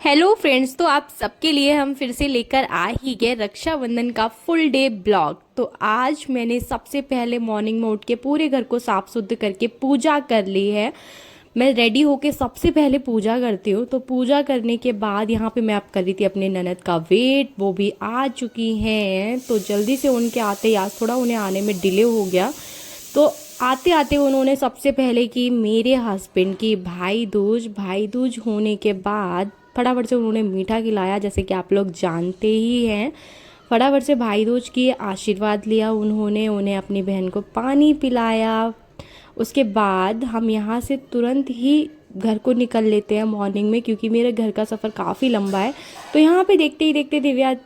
Hello friends, तो आप सबके लिए हम फिर से लेकर आ ही गए रक्षाबंधन का फुल डे ब्लॉग। तो आज मैंने सबसे पहले मॉर्निंग में उठ के पूरे घर को साफ सुथरा करके पूजा कर ली है। मैं रेडी होके सबसे पहले पूजा करती हूँ। तो पूजा करने के बाद यहाँ पे मैं अब कर रही थी अपने ननद का वेट, वो भी आ चुकी हैं। तो जल्दी से उनके आते ही आज थोड़ा उन्हें आने में डिले हो गया। तो आते आते उन्होंने सबसे पहले की मेरे हस्बैंड की भाई दूज होने के बाद फटाफट से उन्होंने मीठा खिलाया, जैसे कि आप लोग जानते ही हैं। फटाफट से भाई दूज की आशीर्वाद लिया उन्होंने, उन्हें अपनी बहन को पानी पिलाया। उसके बाद हम यहाँ से तुरंत ही घर को निकल लेते हैं मॉर्निंग में, क्योंकि मेरे घर का सफ़र काफ़ी लंबा है। तो यहाँ पे देखते ही देखते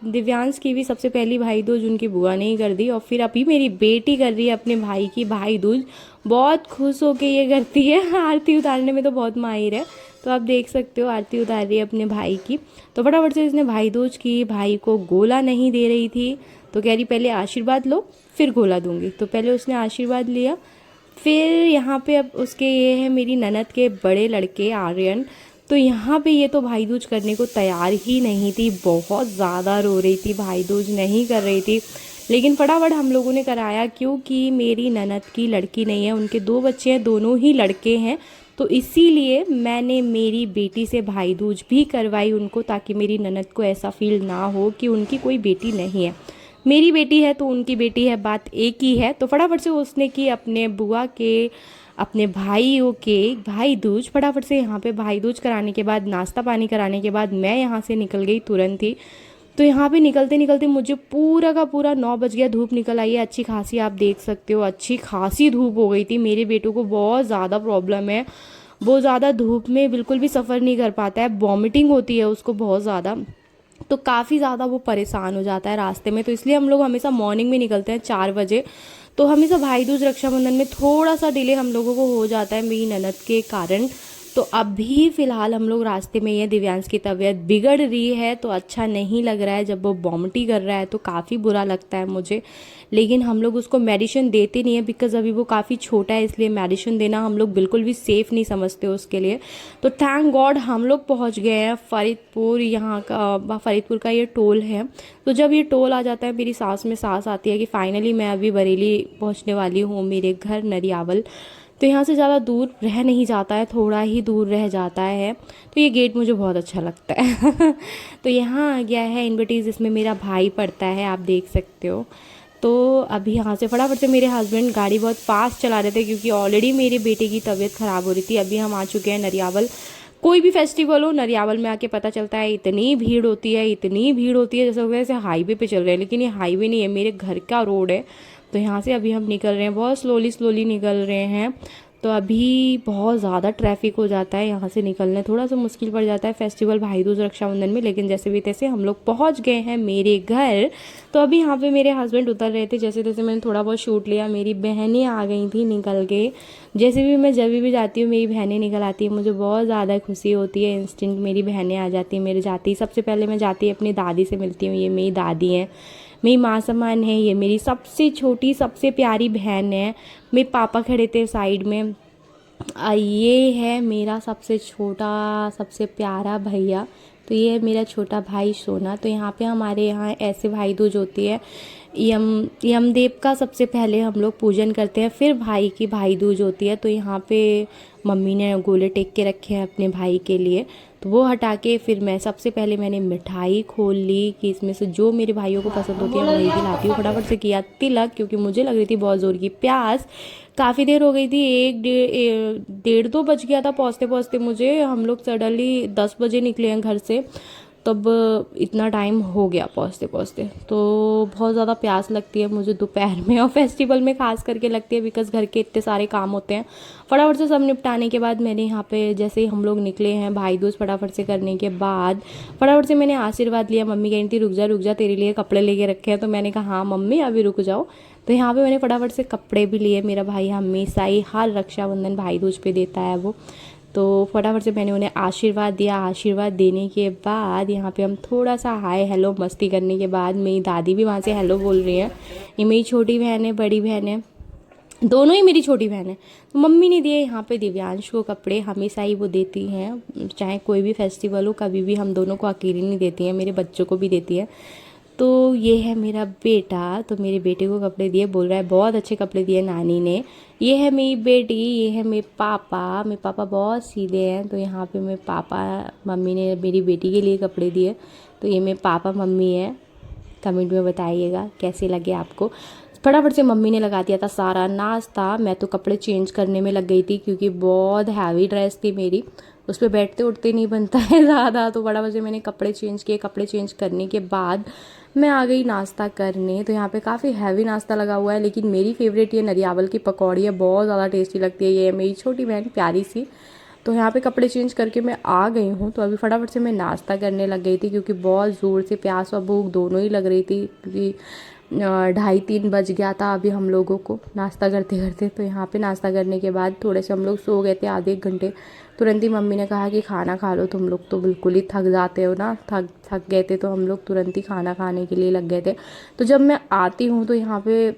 दिव्यांश की भी सबसे पहली भाई दूज उनकी बुआ ने ही कर दी, और फिर अभी मेरी बेटी कर रही है अपने भाई की भाई दूज। बहुत खुश होके ये करती है, आरती उतारने में तो बहुत माहिर है। तो आप देख सकते हो आरती उतार रही है अपने भाई की। तो फटाफट से इसने भाई दूज की, भाई को गोला नहीं दे रही थी, तो कह रही पहले आशीर्वाद लो फिर गोला दूंगी। तो पहले उसने आशीर्वाद लिया। फिर यहाँ पे अब उसके ये है मेरी ननद के बड़े लड़के आर्यन। तो यहाँ पे ये तो भाई दूज करने को तैयार ही नहीं थी, बहुत ज़्यादा रो रही थी, भाई दूज नहीं कर रही थी। लेकिन फटाफट हम लोगों ने कराया, क्योंकि मेरी ननद की लड़की नहीं है, उनके 2 बच्चे हैं, दोनों ही लड़के हैं। तो इसीलिए मैंने मेरी बेटी से भाई दूज भी करवाई उनको, ताकि मेरी ननद को ऐसा फील ना हो कि उनकी कोई बेटी नहीं है। मेरी बेटी है तो उनकी बेटी है, बात एक ही है। तो फटाफट से उसने की अपने बुआ के, अपने भाइयों के भाई दूज। फटाफट से यहाँ पे भाई दूज कराने के बाद, नाश्ता पानी कराने के बाद मैं यहाँ से निकल गई तुरंत ही। तो यहाँ पे निकलते निकलते मुझे पूरा का पूरा 9 बज गया। धूप निकल आई है अच्छी खासी, आप देख सकते हो अच्छी खासी धूप हो गई थी। मेरे बेटों को बहुत ज़्यादा प्रॉब्लम है, वो ज़्यादा धूप में बिल्कुल भी सफ़र नहीं कर पाता है, वॉमिटिंग होती है उसको बहुत ज़्यादा। तो काफ़ी ज़्यादा वो परेशान हो जाता है रास्ते में। तो इसलिए हम लोग हमेशा मॉर्निंग में निकलते हैं 4 बजे। तो हमेशा भाई दूज रक्षाबंधन में थोड़ा सा डिले हम लोगों को हो जाता है मेरी ननद के कारण। तो अभी फ़िलहाल हम लोग रास्ते में ही है। दिव्यांश की तबीयत बिगड़ रही है, तो अच्छा नहीं लग रहा है, जब वो वॉमिटिंग कर रहा है तो काफ़ी बुरा लगता है मुझे। लेकिन हम लोग उसको मेडिसिन देते नहीं है, बिकॉज़ अभी वो काफ़ी छोटा है, इसलिए मेडिसिन देना हम लोग बिल्कुल भी सेफ़ नहीं समझते उसके लिए। तो थैंक गॉड हम लोग पहुंच गए हैं फरीदपुर। यहाँ का फरीदपुर का ये टोल है। तो जब ये टोल आ जाता है मेरी सांस में सांस आती है कि फाइनली मैं अभी बरेली पहुंचने वाली हूँ, मेरे घर नरियावल। तो यहाँ से ज़्यादा दूर रह नहीं जाता है, थोड़ा ही दूर रह जाता है। तो ये गेट मुझे बहुत अच्छा लगता है। तो यहाँ आ गया है इनविटीज़, इसमें मेरा भाई पड़ता है, आप देख सकते हो। तो अभी यहाँ से फटाफट से मेरे हस्बैंड गाड़ी बहुत फास्ट चला रहे थे, क्योंकि ऑलरेडी मेरे बेटे की तबीयत ख़राब हो रही थी। अभी हम आ चुके हैं नरियावल। कोई भी फेस्टिवल हो, नरियावल में आके पता चलता है इतनी भीड़ होती है, इतनी भीड़ होती है, जैसे वैसे हाईवे पे चल रहे हैं। लेकिन ये हाईवे नहीं है, मेरे घर का रोड है। तो यहाँ से अभी हम निकल रहे हैं, बहुत स्लोली स्लोली निकल रहे हैं। तो अभी बहुत ज़्यादा ट्रैफिक हो जाता है, यहाँ से निकलना थोड़ा सा मुश्किल पड़ जाता है फेस्टिवल भाई दूज रक्षाबंधन में। लेकिन जैसे भी तैसे हम लोग पहुँच गए हैं मेरे घर। तो अभी यहाँ पे मेरे हस्बैंड उतर रहे थे, जैसे तैसे मैंने थोड़ा बहुत शूट लिया। मेरी बहनें आ गई थी निकल के। जैसे भी मैं जब भी जाती हूँ मेरी बहनें निकल आती है, मुझे बहुत ज़्यादा खुशी होती है। इंस्टेंट मेरी बहनें आ जाती हैं मेरे जाती ही। सबसे पहले मैं जाती अपनी दादी से मिलती हूँ, ये मेरी दादी हैं, मेरी माँ समान है। ये मेरी सबसे छोटी सबसे प्यारी बहन है। मेरे पापा खड़े थे साइड में। ये है मेरा सबसे छोटा सबसे प्यारा भैया। तो ये है मेरा छोटा भाई सोना। तो यहाँ पे हमारे यहाँ ऐसे भाई दूज होती है। यमदेव का सबसे पहले हम लोग पूजन करते हैं, फिर भाई की भाई दूज होती है। तो यहाँ पे मम्मी ने गोले टेक के रखे हैं अपने भाई के लिए, तो वो हटा के फिर मैं सबसे पहले मैंने मिठाई खोल ली कि इसमें से जो मेरे भाइयों को पसंद होती है मैं वही खिलाती हूँ। फटाफट से किया तिलक, क्योंकि मुझे लग रही थी बहुत ज़ोर की प्यास, काफ़ी देर हो गई थी। 1 डेढ़ 2 बज गया था पहुँचते पहुँचते मुझे। हम लोग सडनली 10 बजे निकले हैं घर से, तब इतना टाइम हो गया पहुँचते पहुँचते। तो बहुत ज़्यादा प्यास लगती है मुझे दोपहर में, और फेस्टिवल में खास करके लगती है, बिकॉज़ घर के इतने सारे काम होते हैं। फटाफट से सब निपटाने के बाद मैंने यहाँ पे जैसे ही हम लोग निकले हैं भाई दूज फटाफट से करने के बाद, फटाफट से मैंने आशीर्वाद लिया। मम्मी कह रही थी रुक जा तेरे लिए कपड़े लेके रखे हैं। तो मैंने कहा हाँ मम्मी अभी रुक जाओ। तो यहाँ पे मैंने फटाफट से कपड़े भी लिए। मेरा भाई हमेशा ही हर रक्षाबंधन भाई दूज पे देता है वो। तो फटाफट से मैंने उन्हें आशीर्वाद दिया। आशीर्वाद देने के बाद यहाँ पे हम थोड़ा सा हाय हेलो मस्ती करने के बाद मेरी दादी भी वहाँ से हेलो बोल रही है। ये मेरी छोटी बहन है, बड़ी बहन है। दोनों ही मेरी छोटी बहन है। तो मम्मी ने दिए यहाँ पे दिव्यांश को कपड़े, हमेशा ही वो देती हैं, चाहे कोई भी फेस्टिवल हो, कभी भी हम दोनों को अकेले नहीं देती हैं, मेरे बच्चों को भी देती है। तो ये है मेरा बेटा, तो मेरे बेटे को कपड़े दिए, बोल रहा है बहुत अच्छे कपड़े दिए नानी ने। ये है मेरी बेटी, ये है मेरे पापा बहुत सीधे हैं। तो यहाँ पे मेरे पापा, मम्मी ने मेरी बेटी के लिए कपड़े दिए। तो ये मेरे पापा मम्मी है। कमेंट में बताइएगा कैसे लगे आपको। फटाफट से मम्मी ने लगा दिया था सारा नाश्ता, मैं तो कपड़े चेंज करने में लग गई थी क्योंकि बहुत हैवी ड्रेस थी मेरी, उस पर बैठते उठते नहीं बनता है ज़्यादा। तो फटाफट से मैंने कपड़े चेंज किए, कपड़े चेंज करने के बाद मैं आ गई नाश्ता करने। तो यहाँ पे काफ़ी हैवी नाश्ता लगा हुआ है, लेकिन मेरी फेवरेट ये नरियावल की पकौड़ी है, बहुत ज़्यादा टेस्टी लगती है। ये मेरी छोटी बहन प्यारी सी। तो यहाँ पे कपड़े चेंज करके मैं आ गई हूँ। तो अभी फटाफट से मैं नाश्ता करने लग गई थी क्योंकि बहुत ज़ोर से प्यास और भूख दोनों ही लग रही थी, क्योंकि 2:30-3 बज गया था अभी हम लोगों को नाश्ता करते करते। तो यहाँ पे नाश्ता करने के बाद थोड़े से हम लोग सो गए थे, आधे एक घंटे। तुरंत ही मम्मी ने कहा कि खाना खा लो, तुम लोग तो बिल्कुल ही थक जाते हो ना, थक थक गए थे। तो हम लोग तुरंत ही खाना खाने के लिए लग गए थे। तो जब मैं आती हूँ तो यहाँ पे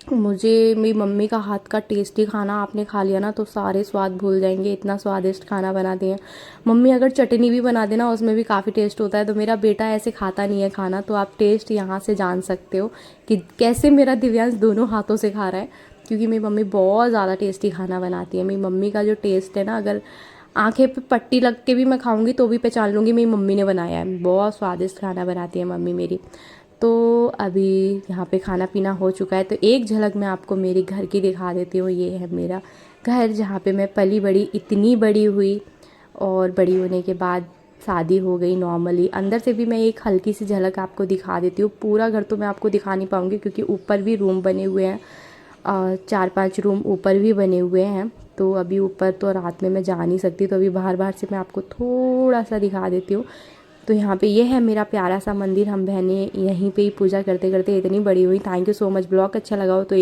मुझे मेरी मम्मी का हाथ का टेस्टी खाना आपने खा लिया ना तो सारे स्वाद भूल जाएंगे, इतना स्वादिष्ट खाना बनाती हैं मम्मी। अगर चटनी भी बना देना उसमें भी काफ़ी टेस्ट होता है। तो मेरा बेटा ऐसे खाता नहीं है खाना, तो आप टेस्ट यहाँ से जान सकते हो कि कैसे मेरा दिव्यांश दोनों हाथों से खा रहा है, क्योंकि मेरी मम्मी बहुत ज़्यादा टेस्टी खाना बनाती है। मेरी मम्मी का जो टेस्ट है ना, अगर आंखें पे पट्टी लग के भी मैं खाऊंगी तो भी पहचान लूँगी मेरी मम्मी ने बनाया है। बहुत स्वादिष्ट खाना बनाती है मम्मी मेरी। तो अभी यहाँ पे खाना पीना हो चुका है, तो एक झलक मैं आपको मेरे घर की दिखा देती हूँ। ये है मेरा घर जहाँ पे मैं पली बड़ी, इतनी बड़ी हुई, और बड़ी होने के बाद शादी हो गई नॉर्मली। अंदर से भी मैं एक हल्की सी झलक आपको दिखा देती हूँ। पूरा घर तो मैं आपको दिखा नहीं पाऊँगी क्योंकि ऊपर भी रूम बने हुए हैं, 4-5 रूम ऊपर भी बने हुए हैं। तो अभी ऊपर तो रात में मैं जा नहीं सकती, तो अभी बाहर बाहर से मैं आपको थोड़ा सा दिखा देती हूँ। तो यहाँ पे ये है मेरा प्यारा सा मंदिर, हम बहनें यहीं पे ही पूजा करते करते इतनी बड़ी हुई। Thank you so much. Blog अच्छा लगा हो तो एक